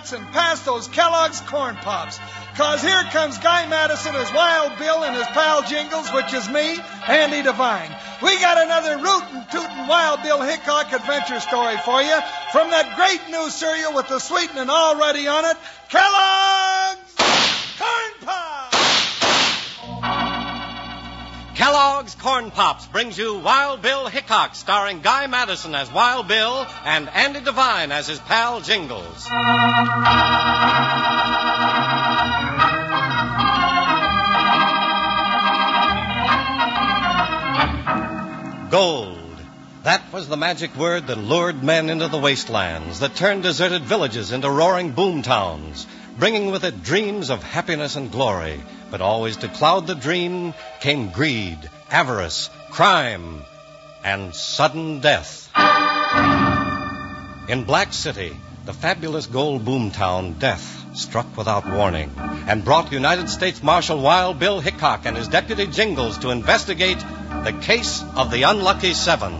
nuts and pass those Kellogg's Corn Pops. 'Cause here comes Guy Madison as Wild Bill and his pal Jingles, which is me, Andy Devine. We got another rootin' tootin' Wild Bill Hickock adventure story for you from that great new cereal with the sweetening already on it, Kellogg's Corn Pops! Kellogg's Corn Pops brings you Wild Bill Hickock, starring Guy Madison as Wild Bill and Andy Devine as his pal Jingles. Gold. That was the magic word that lured men into the wastelands, that turned deserted villages into roaring boom towns, bringing with it dreams of happiness and glory. But always to cloud the dream came greed, avarice, crime, and sudden death. In Black City, the fabulous gold boom town, death struck without warning and brought United States Marshal Wild Bill Hickock and his deputy Jingles to investigate the case of the Unlucky Seven.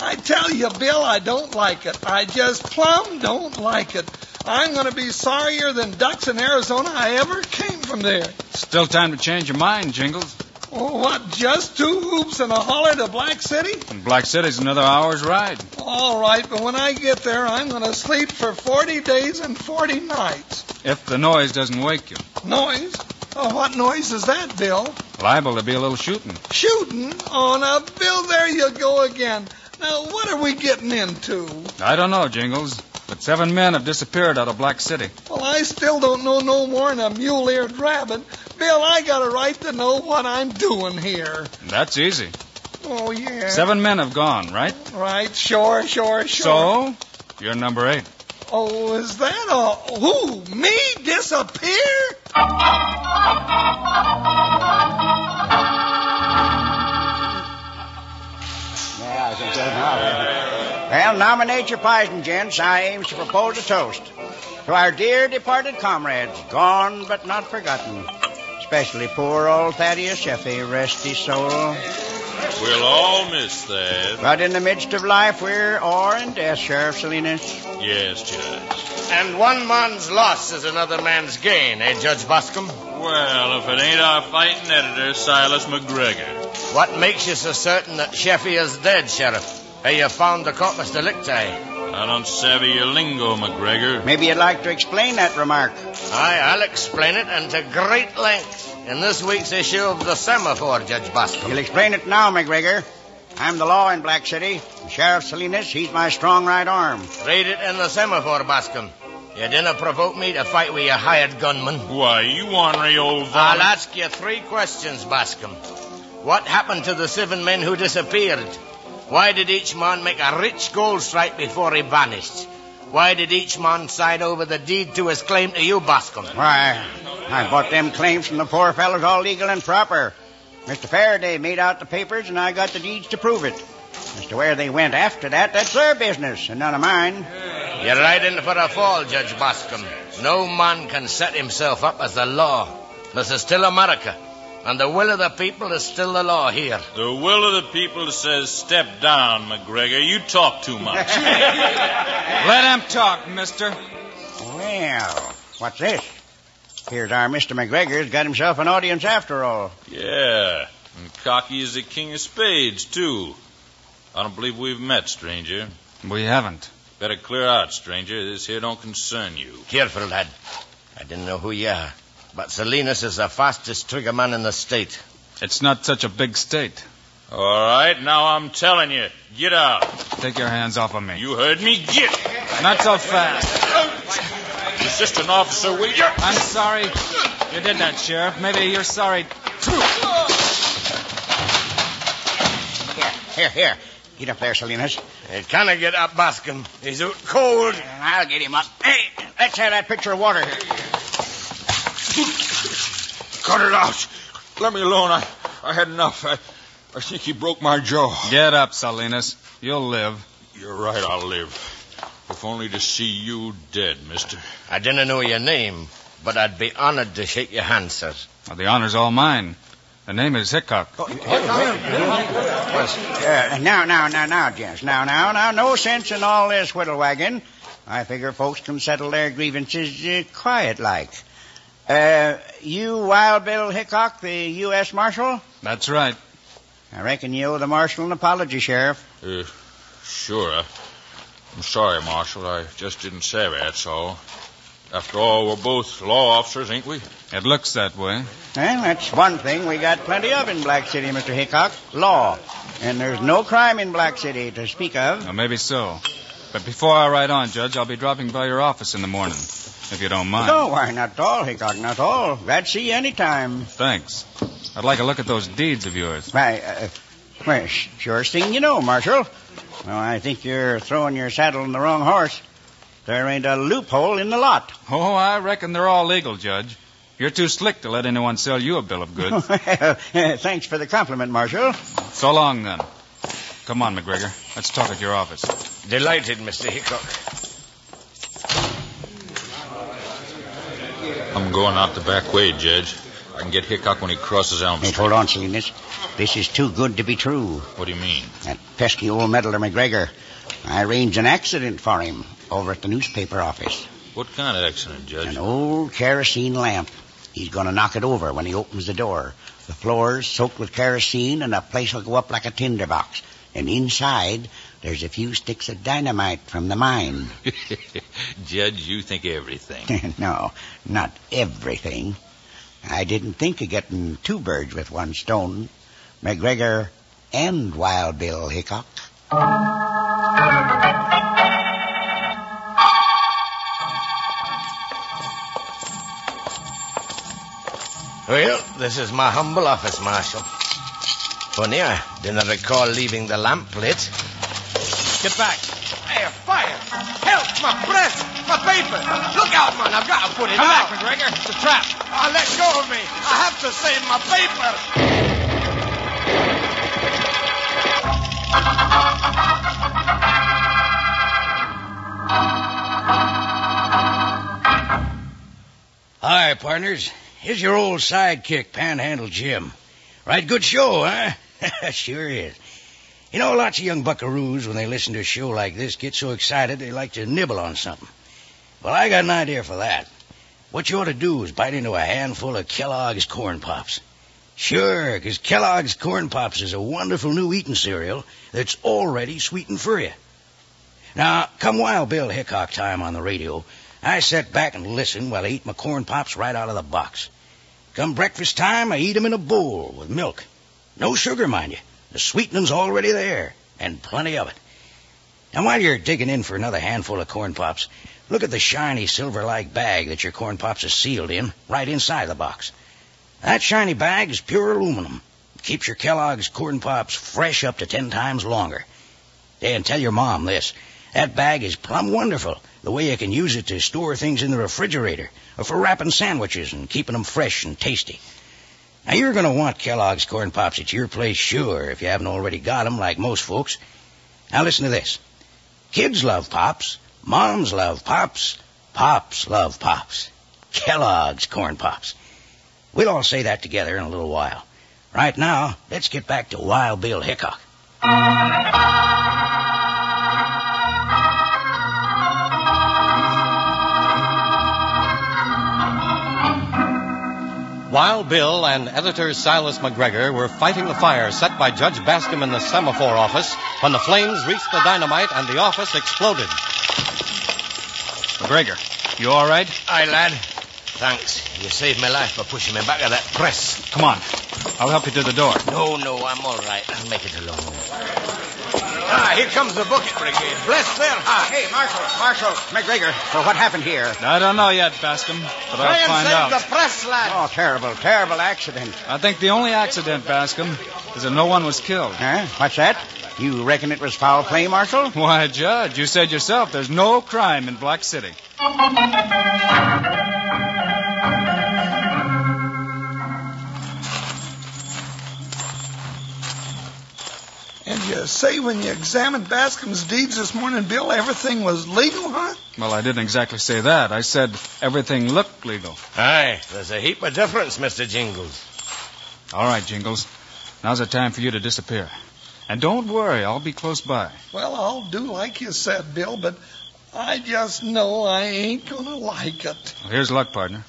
I tell you, Bill, I don't like it. I just plumb don't like it. I'm going to be sorrier than ducks in Arizona I ever came from there. Still time to change your mind, Jingles. Oh, what, just 2 hoops and a holler to Black City? And Black City's another hour's ride. All right, but when I get there, I'm going to sleep for 40 days and 40 nights. If the noise doesn't wake you. Noise? Oh, what noise is that, Bill? Liable to be a little shooting. Shooting? Oh, now, Bill, there you go again. Now, what are we getting into? I don't know, Jingles, but 7 men have disappeared out of Black City. Well, I still don't know no more than a mule-eared rabbit. Bill, I got a right to know what I'm doing here. That's easy. Oh, yeah. 7 men have gone, right? Right, sure. So, you're number 8. Oh, is that all? Who, me disappear? Well, nominate your poison, gents. I aims to propose a toast to our dear departed comrades, gone but not forgotten. Especially poor old Thaddeus Sheffey, rest his soul. We'll all miss that. But in the midst of life, we're all in death, Sheriff Salinas. Yes, Judge. And one man's loss is another man's gain, eh, Judge Boscombe? Well, if it ain't our fighting editor, Silas McGregor. What makes you so certain that Sheffey is dead, Sheriff? Hey, you found the corpus delicti. I don't savvy your lingo, McGregor. Maybe you'd like to explain that remark. Aye, I'll explain it, and to great length, in this week's issue of the Semaphore, Judge Boscombe. You'll explain it now, McGregor. I'm the law in Black City. Sheriff Salinas, he's my strong right arm. Read it in the Semaphore, Boscombe. You didn't provoke me to fight with your hired gunman. Why, you ornery old I'll ask you 3 questions, Boscombe. What happened to the 7 men who disappeared? Why did each man make a rich gold stripe before he vanished? Why did each man sign over the deed to his claim to you, Boscombe? Why, I bought them claims from the poor fellows all legal and proper. Mr. Faraday made out the papers, and I got the deeds to prove it. As to where they went after that, that's their business, and none of mine. You're right in for a fall, Judge Boscombe. No man can set himself up as the law. This is still America, and the will of the people is still the law here. The will of the people says step down, McGregor. You talk too much. Let him talk, mister. Well, what's this? Here's our Mr. McGregor's got himself an audience after all. Yeah, and cocky as the king of spades, too. I don't believe we've met, stranger. We haven't. Better clear out, stranger. This here don't concern you. Careful, lad. I didn't know who you are, but Salinas is the fastest trigger man in the state. It's not such a big state. All right, now I'm telling you, get out. Take your hands off of me. You heard me, get. Not so fast. Assistant officer, will you? I'm sorry you did that, Sheriff. Maybe you're sorry, too. Here. Get up there, Salinas. He can't get up, Boscombe. He's out cold. I'll get him up. Hey, let's have that pitcher of water here. Cut it out. Let me alone. I had enough. I think he broke my jaw. Get up, Salinas. You'll live. You're right, I'll live. If only to see you dead, mister. I didn't know your name, but I'd be honored to shake your hand, sir. Well, the honor's all mine. The name is Hickock. Now, gents. Now, no sense in all this whittle wagging. I figure folks can settle their grievances quiet-like. You Wild Bill Hickock, the U.S. Marshal? That's right. I reckon you owe the Marshal an apology, Sheriff. Sure. I'm sorry, Marshal. I just didn't say that's all. After all, we're both law officers, ain't we? It looks that way. Well, that's one thing we got plenty of in Black City, Mr. Hickock. Law. And there's no crime in Black City to speak of. Well, maybe so. But before I ride on, Judge, I'll be dropping by your office in the morning, if you don't mind. No, why, not at all, Hickock, not at all. Glad to see you any time. Thanks. I'd like a look at those deeds of yours. Why, surest thing you know, Marshal. Well, I think you're throwing your saddle on the wrong horse. There ain't a loophole in the lot. Oh, I reckon they're all legal, Judge. You're too slick to let anyone sell you a bill of goods. Thanks for the compliment, Marshal. So long, then. Come on, McGregor. Let's talk at your office. Delighted, Mr. Hickock. I'm going out the back way, Judge. I can get Hickock when he crosses Elm Street. Hey, hold on, Salinas. This is too good to be true. What do you mean? That pesky old meddler McGregor. I arranged an accident for him over at the newspaper office. What kind of accident, Judge? An old kerosene lamp. He's going to knock it over when he opens the door. The floor's soaked with kerosene, and the place will go up like a tinderbox. And inside, there's a few sticks of dynamite from the mine. Judge, you think everything. No, not everything. I didn't think of getting two birds with one stone. McGregor and Wild Bill Hickock. Well, this is my humble office, Marshal. Funny, I didn't recall leaving the lamp lit. Get back. Hey, fire! Help! My press! My paper! Look out, man! I've got to put it Come out! back, McGregor. It's a trap. Let go of me! I have to save my paper! Hi, partners. Here's your old sidekick, Panhandle Jim. Right good show, huh? Sure is. You know, lots of young buckaroos, when they listen to a show like this, get so excited they like to nibble on something. Well, I got an idea for that. What you ought to do is bite into a handful of Kellogg's Corn Pops. Sure, 'cause Kellogg's Corn Pops is a wonderful new eating cereal that's already sweetened for you. Now, come Wild Bill Hickock time on the radio, I sit back and listen while I eat my Corn Pops right out of the box. Come breakfast time, I eat 'em in a bowl with milk. No sugar, mind you. The sweetening's already there, and plenty of it. And while you're digging in for another handful of Corn Pops, look at the shiny silver-like bag that your Corn Pops are sealed in, right inside the box. That shiny bag is pure aluminum. It keeps your Kellogg's Corn Pops fresh up to 10 times longer. And tell your mom this. That bag is plumb wonderful, the way you can use it to store things in the refrigerator, or for wrapping sandwiches and keeping them fresh and tasty. Now, you're going to want Kellogg's Corn Pops at your place, sure, if you haven't already got 'em, like most folks. Now, listen to this. Kids love Pops. Moms love Pops. Pops love Pops. Kellogg's Corn Pops. We'll all say that together in a little while. Right now, let's get back to Wild Bill Hickock. Wild Bill and editor Silas McGregor were fighting the fire set by Judge Bascom in the semaphore office when the flames reached the dynamite and the office exploded. McGregor, you all right? Aye, lad. Thanks. You saved my life by pushing me back of that press. Come on. I'll help you to the door. No, I'm all right. I'll make it alone. Here comes the bucket brigade. Bless their hearts. Hey, Marshal, McGregor. So what happened here? I don't know yet, Bascom, but I'll find out. Try and save the press, lad. Oh, terrible accident. I think the only accident, Bascom, is that no one was killed. Huh? What's that? You reckon it was foul play, Marshal? Why, Judge, you said yourself there's no crime in Black City. And you say when you examined Bascom's deeds this morning, Bill, everything was legal, huh? Well, I didn't exactly say that. I said everything looked legal. Aye, there's a heap of difference, Mr. Jingles. All right, Jingles. Now's the time for you to disappear. And don't worry, I'll be close by. Well, I'll do like you said, Bill, but I just know I ain't going to like it. Well, here's luck, partner.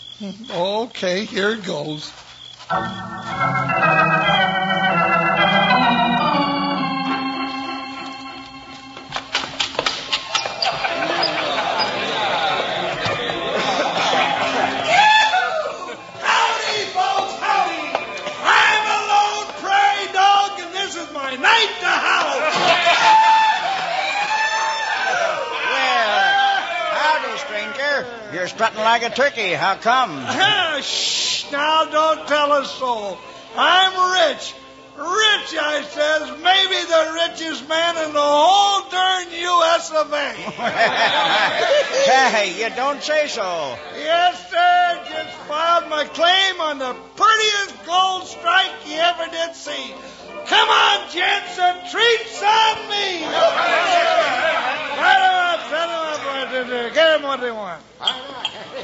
Okay, here it goes. You're strutting like a turkey. How come? Shh! Now don't tell us so. I'm rich. Rich, I says. Maybe the richest man in the whole darn U.S. of A. Hey, you don't say so. Yes, sir. Just filed my claim on the prettiest gold strike you ever did see. Come on, gents, a treat's on me. Set 'em up. Get 'em what they want.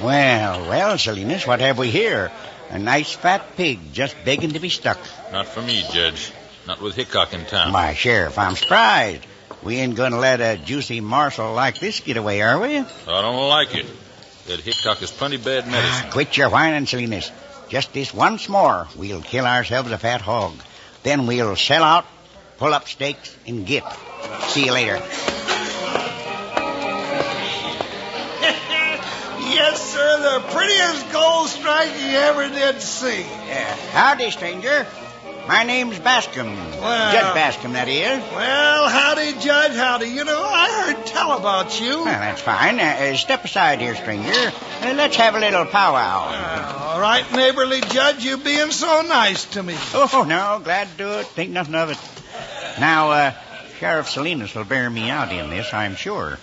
Well, Salinas, what have we here? A nice fat pig just begging to be stuck. Not for me, Judge. Not with Hickock in town. My Sheriff, I'm surprised. We ain't going to let a juicy morsel like this get away, are we? I don't like it. That Hickock is plenty bad medicine. Quit your whining, Salinas. Just this once more, we'll kill ourselves a fat hog. Then we'll sell out, pull up stakes, and get. See you later. Yes, sir, the prettiest gold strike you ever did see. Howdy, stranger. My name's Bascom. Well, Judge Bascom, that is. Well, howdy, Judge, howdy. You know, I heard tell about you. Well, that's fine. Step aside here, stranger. Let's have a little powwow. All right, neighborly Judge, you being so nice to me. Oh, no, glad to do it. Think nothing of it. Now, Sheriff Salinas will bear me out in this, I'm sure.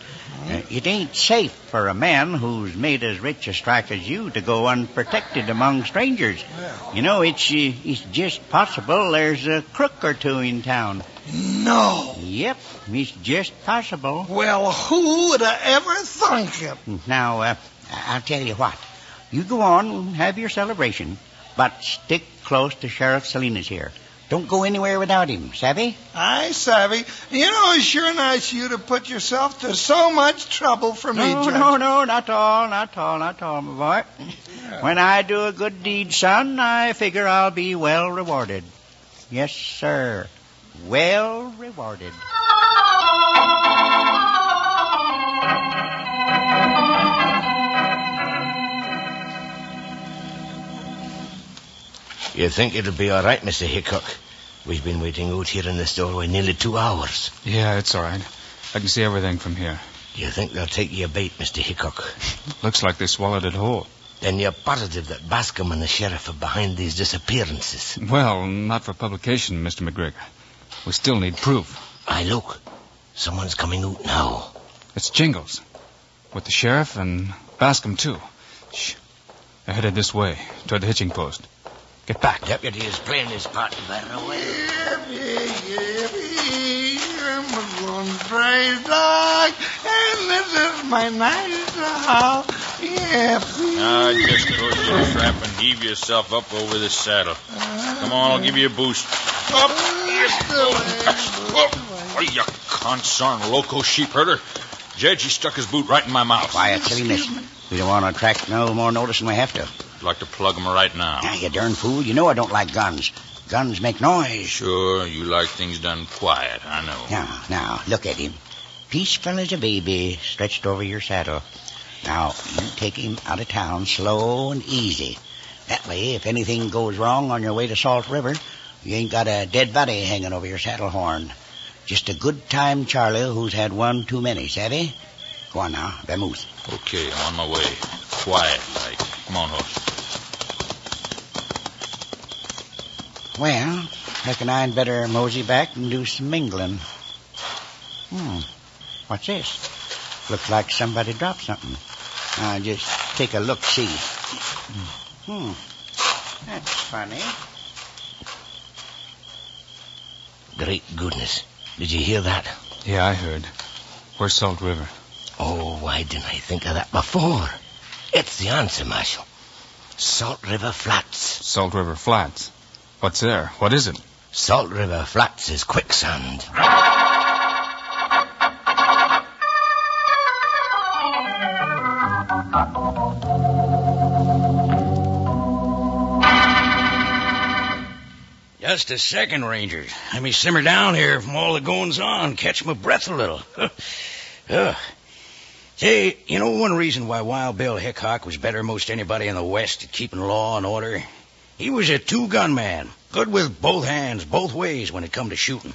It ain't safe for a man who's made as rich a strike as you to go unprotected among strangers. You know, it's just possible there's a crook or two in town. No. Yep, it's just possible. Well, who would have ever thunk it? Now, I'll tell you what. You go on and have your celebration, but stick close to Sheriff Salinas here. Don't go anywhere without him, savvy? Aye, savvy. You know, it's sure nice of you to put yourself to so much trouble for me, Judge. No, not all, my boy. Yeah. When I do a good deed, son, I figure I'll be well rewarded. Yes, sir. Well rewarded. You think it'll be all right, Mr. Hickock? We've been waiting out here in this doorway nearly 2 hours. Yeah, it's all right. I can see everything from here. Do you think they'll take your bait, Mr. Hickock? Looks like they swallowed it whole. Then you're positive that Bascom and the sheriff are behind these disappearances? Well, not for publication, Mr. McGregor. We still need proof. Aye, look. Someone's coming out now. It's Jingles. With the sheriff and Bascom, too. Shh. They're headed this way, toward the hitching post. Get back. Deputy is playing his part better away. Yippee, I'm a going stray dog, and this is my nice house. Yippee. Just close your trap and heave yourself up over this saddle. Come on, I'll give you a boost. Up. Oh, you consarn loco sheep herder. Judge, he stuck his boot right in my mouth. Quiet, silliness. We don't want to attract no more notice than we have to. I'd like to plug him right now. You darn fool. You know I don't like guns. Guns make noise. Sure, you like things done quiet, I know. Now, look at him. Peaceful as a baby, stretched over your saddle. Now, you take him out of town slow and easy. That way, if anything goes wrong on your way to Salt River, you ain't got a dead body hanging over your saddle horn. Just a good time Charlie who's had one too many, savvy? Go on now, vamoose. Okay, I'm on my way. Quiet, like. Come on, horse. Well, reckon I'd better mosey back and do some mingling. What's this? Looks like somebody dropped something. Now, just take a look-see. That's funny. Great goodness. Did you hear that? Yeah, I heard. Where's Salt River? Oh, why didn't I think of that before? It's the answer, Marshal. Salt River Flats. Salt River Flats? What's there? What is it? Salt River Flats is quicksand. Just a second, Rangers. Let me simmer down here from all the goings on, catch my breath a little. Say, you know one reason why Wild Bill Hickock was better than most anybody in the West at keeping law and order? He was a two-gun man, good with both hands, both ways when it come to shooting.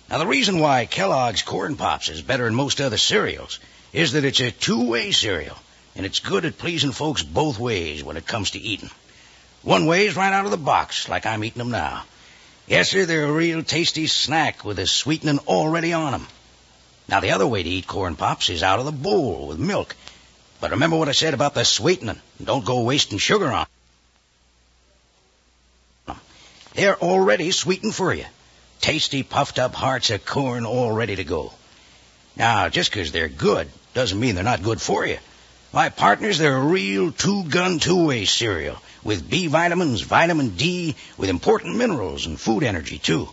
Now, the reason why Kellogg's Corn Pops is better than most other cereals is that it's a two-way cereal, and it's good at pleasing folks both ways when it comes to eating. One way is right out of the box, like I'm eating them now. Yes, sir, they're a real tasty snack with a sweetening already on them. Now, the other way to eat Corn Pops is out of the bowl with milk. But remember what I said about the sweetening. Don't go wasting sugar on them. They're already sweetened for you. Tasty, puffed-up hearts of corn all ready to go. Now, just 'cause they're good doesn't mean they're not good for you. My partners, they're a real two-gun, two-way cereal with B vitamins, vitamin D, with important minerals and food energy, too.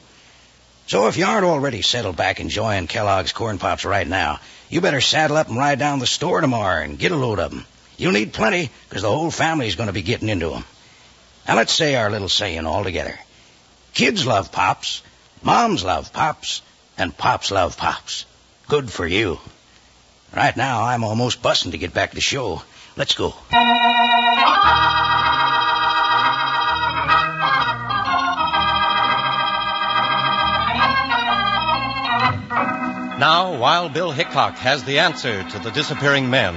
So if you aren't already settled back enjoying Kellogg's Corn Pops right now, you better saddle up and ride down the store tomorrow and get a load of them. You'll need plenty, 'cause the whole family's going to be getting into them. Now let's say our little saying all together. Kids love Pops, moms love Pops, and Pops love Pops. Good for you. Right now, I'm almost busting to get back to the show. Let's go. Now, Wild Bill Hickock has the answer to the disappearing men.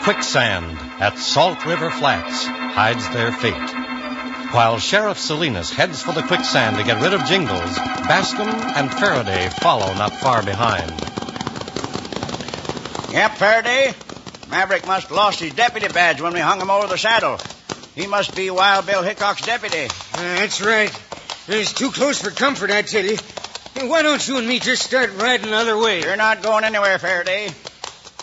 Quicksand at Salt River Flats hides their fate. While Sheriff Salinas heads for the quicksand to get rid of Jingles, Bascom and Faraday follow not far behind. Yep, Faraday. Maverick must have lost his deputy badge when we hung him over the saddle. He must be Wild Bill Hickock's deputy. That's right. It's too close for comfort, I tell you. Hey, why don't you and me just start riding the other way? You're not going anywhere, Faraday.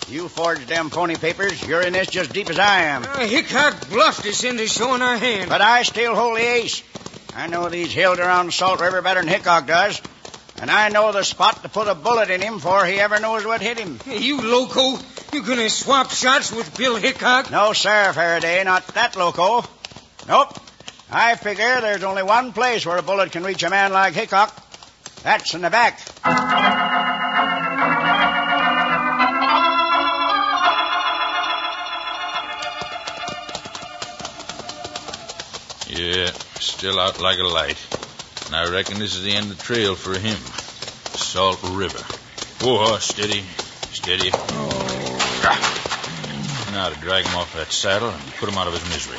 You forged them phony papers. You're in this just deep as I am. Hickock bluffed us into showing our hand. But I still hold the ace. I know these hills around Salt River better than Hickock does. And I know the spot to put a bullet in him before he ever knows what hit him. Hey, you loco. You gonna swap shots with Bill Hickock? No, sir, Faraday. Not that loco. Nope. I figure there's only one place where a bullet can reach a man like Hickock. That's in the back. Yeah, still out like a light. And I reckon this is the end of the trail for him. Salt River. Whoa, steady, steady. Now to drag him off that saddle and put him out of his misery.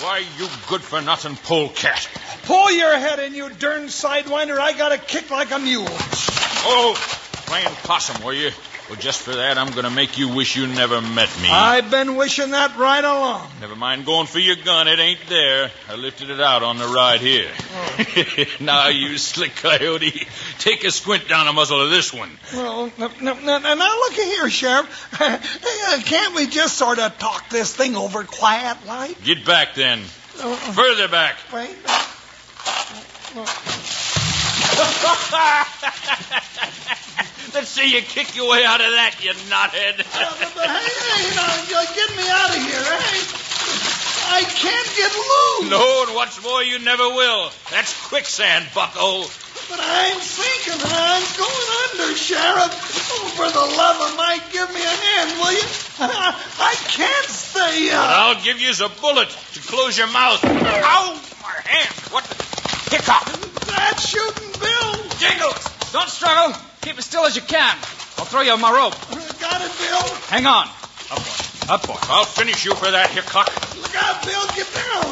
Why, you good-for-nothing polecat. Pull your head in, you darn sidewinder. I got to kick like a mule. Oh, playing possum, were you? Well, just for that, I'm going to make you wish you never met me. I've been wishing that right along. Never mind going for your gun. It ain't there. I lifted it out on the ride here. Oh. Now, you slick coyote, take a squint down the muzzle of this one. Well, now look here, Sheriff. Can't we just sort of talk this thing over quiet-like? Get back, then. Further back. Wait. Let's see you kick your way out of that, you knothead. Hey, get me out of here, I can't get loose. No, and what's more, you never will. That's quicksand, bucko. But I'm sinking and I'm going under, Sheriff. Oh, for the love of Mike, give me a hand, will you? I can't stay up. But I'll give you a bullet to close your mouth. Ow! My hand. What the... Hickock! That's shooting Bill. Jingles! Don't struggle. Keep as still as you can. I'll throw you on my rope. Got it, Bill. Hang on. Up, boy. Up, boy. I'll finish you for that, Hickock. Look out, Bill. Get down.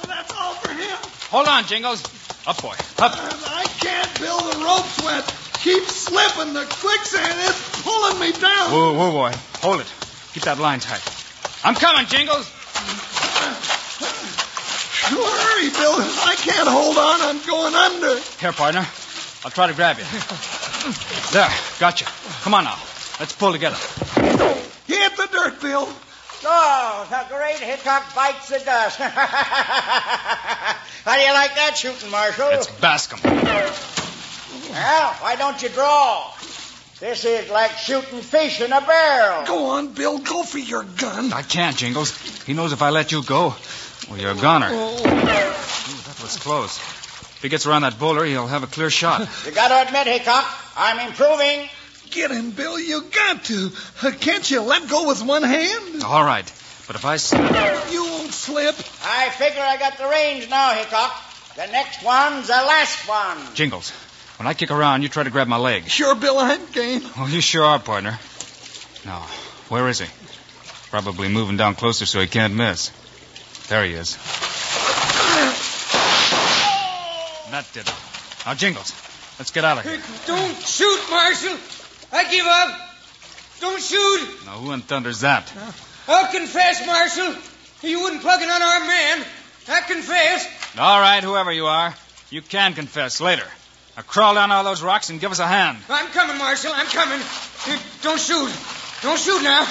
That's all for him. Hold on, Jingles. Up, boy. Up. I can't, Bill. The rope's wet. Keep slipping. The quicksand is pulling me down. Whoa, boy. Hold it. Keep that line tight. I'm coming, Jingles. Hurry, Bill. I can't hold on. I'm going under. Here, partner. I'll try to grab you. There. Gotcha. Come on now. Let's pull together. Hit the dirt, Bill. Oh, the great Hickock bites the dust. How do you like that shooting, Marshal? It's Bascom. Well, why don't you draw? This is like shooting fish in a barrel. Go on, Bill. Go for your gun. I can't, Jingles. He knows if I let you go, well, you're a goner. Ooh, that was close. If he gets around that boulder, he'll have a clear shot. You got to admit, Hickock, I'm improving. Get him, Bill. You got to. Can't you let go with one hand? All right. But if I slip... You won't slip. I figure I got the range now, Hickock. The next one's the last one. Jingles, when I kick around, you try to grab my leg. Sure, Bill, I'm game. Oh, you sure are, partner. Now, where is he? Probably moving down closer so he can't miss. There he is. That did it. Now, Jingles, let's get out of here. Don't shoot, Marshal. I give up. Don't shoot. Now, who in thunder's that? I'll confess, Marshal. You wouldn't plug an unarmed man. I confess. All right, whoever you are, you can confess later. Now, crawl down all those rocks and give us a hand. I'm coming, Marshal. I'm coming. Don't shoot. Don't shoot now.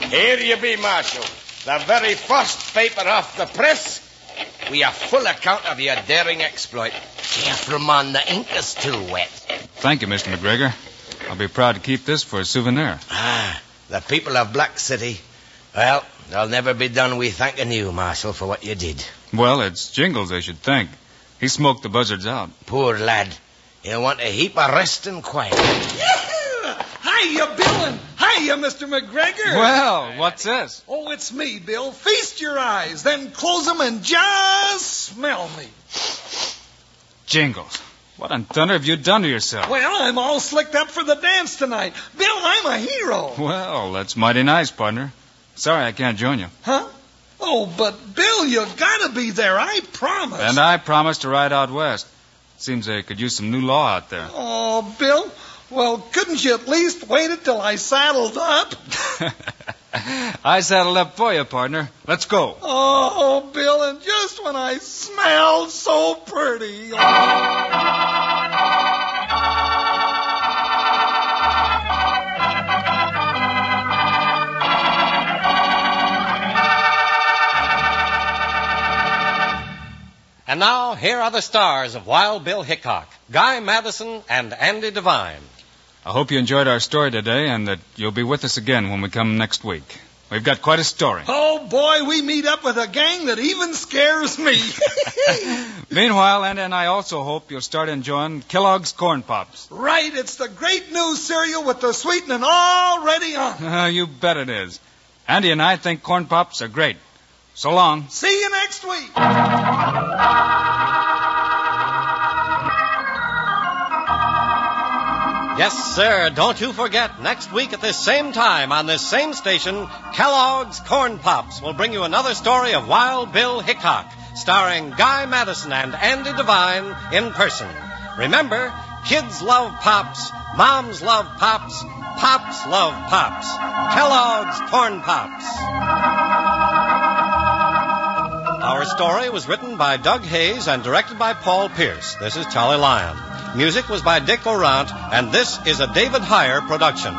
Here you be, Marshal. The very first paper off the press. We have full account of your daring exploit. Careful, man. The ink is too wet. Thank you, Mr. McGregor. I'll be proud to keep this for a souvenir. The people of Black City. Well, they'll never be done with thanking you, Marshal, for what you did. Well, it's Jingles, they should thank. He smoked the buzzards out. Poor lad. He'll want a heap of rest and quiet. Hiya, Bill, and hiya, Mr. McGregor. Well, what's this? Oh, it's me, Bill. Feast your eyes, then close them and just smell me. Jingles, what in thunder have you done to yourself? Well, I'm all slicked up for the dance tonight. Bill, I'm a hero. Well, that's mighty nice, partner. Sorry I can't join you. Huh? Oh, but Bill, you gotta be there. I promise. And I promised to ride out west. Seems they could use some new law out there. Oh, Bill, well, couldn't you at least wait until I saddled up? I saddled up for you, partner. Let's go. Oh, Bill, and just when I smelled so pretty. And now, here are the stars of Wild Bill Hickock, Guy Madison and Andy Devine. I hope you enjoyed our story today and that you'll be with us again when we come next week. We've got quite a story. Oh, boy, we meet up with a gang that even scares me. Meanwhile, Andy and I also hope you'll start enjoying Kellogg's Corn Pops. Right, it's the great new cereal with the sweetening already on. You bet it is. Andy and I think Corn Pops are great. So long. See you next week. Yes, sir. Don't you forget, next week at this same time on this same station, Kellogg's Corn Pops will bring you another story of Wild Bill Hickock, starring Guy Madison and Andy Devine in person. Remember, kids love Pops, moms love Pops, Pops love Pops. Kellogg's Corn Pops. Our story was written by Doug Hayes and directed by Paul Pierce. This is Charlie Lyon. Music was by Dick Orant, and this is a David Heyer production.